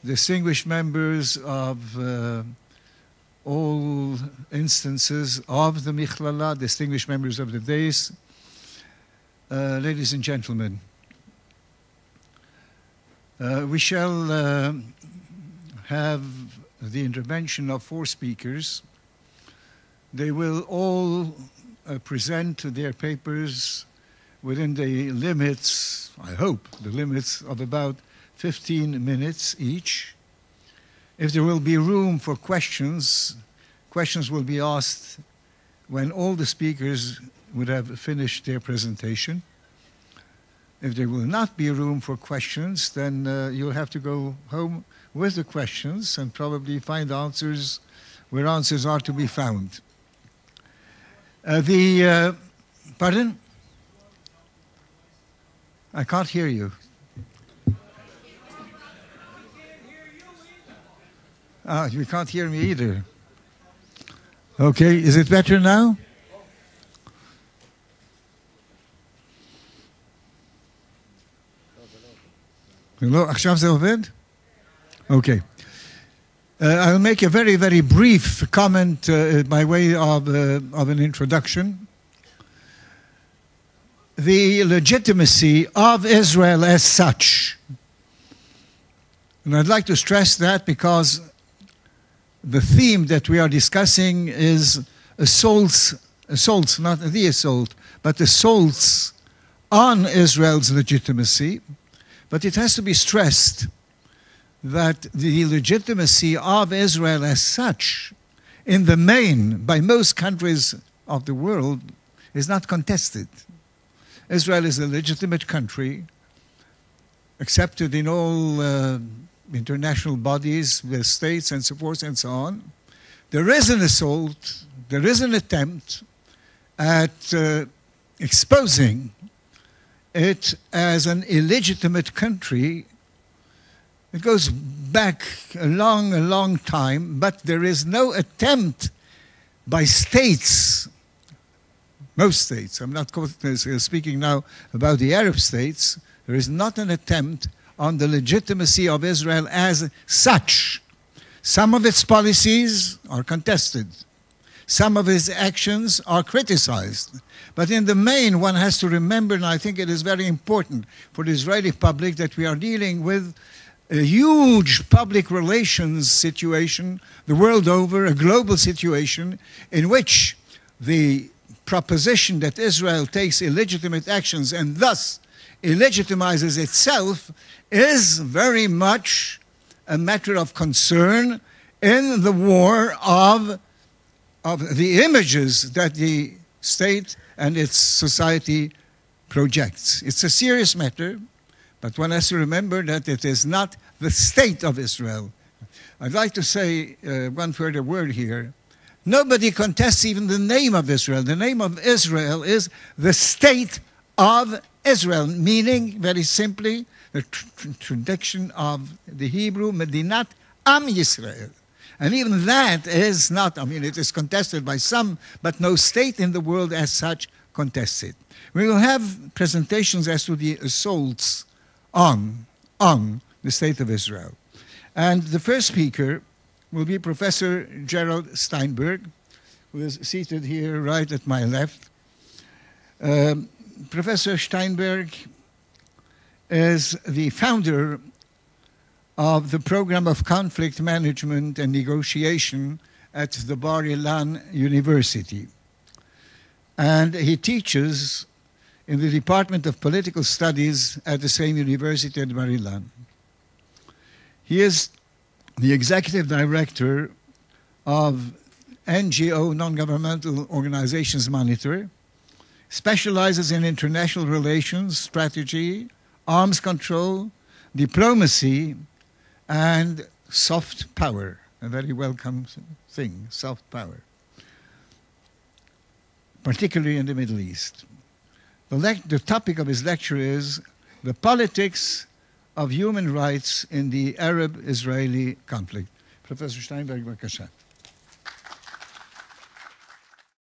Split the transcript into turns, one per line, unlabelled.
distinguished members of all instances of the Michlala, distinguished members of the Deis, ladies and gentlemen, we shall have the intervention of 4 speakers. They will all present their papers within the limits, I hope, the limits of about 15 minutes each. If there will be room for questions, questions will be asked when all the speakers would have finished their presentation. If there will not be room for questions, then you'll have to go home with the questions and probably find answers where answers are to be found. Pardon? I can't hear you. You can't hear me either. Okay, is it better now? Hello, עכשיו זה עובד? Okay. I'll make a very, very brief comment by way of an introduction. The legitimacy of Israel as such. And I'd like to stress that because the theme that we are discussing is assaults, not the assault, but assaults on Israel's legitimacy. But it has to be stressed that the legitimacy of Israel as such, in the main, by most countries of the world, is not contested. Israel is a legitimate country, accepted in all international bodies, the states and so forth and so on. There is an assault, there is an attempt at exposing it as an illegitimate country. It goes back a long time, but there is no attempt by states, most states, I'm not speaking now about the Arab states, there is not an attempt on the legitimacy of Israel as such. Some of its policies are contested. Some of its actions are criticized. But in the main, one has to remember, and I think it is very important for the Israeli public, that we are dealing with a huge public relations situation the world over, a global situation in which the proposition that Israel takes illegitimate actions and thus illegitimizes itself is very much a matter of concern in the war of the images that the state and its society projects. It's a serious matter, but one has to remember that it is not the state of Israel. I'd like to say one further word here. Nobody contests even the name of Israel. The name of Israel is the state of Israel, meaning, very simply, the tradition of the Hebrew, Medinat Am Yisrael. And even that is not, I mean, it is contested by some, but no state in the world as such contests it. We will have presentations as to the assaults on the state of Israel. And the first speaker will be Professor Gerald Steinberg, who is seated here right at my left. Professor Steinberg is the founder of the program of conflict management and negotiation at the Bar Ilan University. And he teaches in the Department of Political Studies at the same university at Bar Ilan. He is the executive director of NGO, Non-Governmental Organizations Monitor, specializes in international relations, strategy, arms control, diplomacy, and soft power, a very welcome thing, soft power, particularly in the Middle East. The topic of his lecture is the politics of human rights in the Arab-Israeli conflict. Professor Steinberg, בבקשה.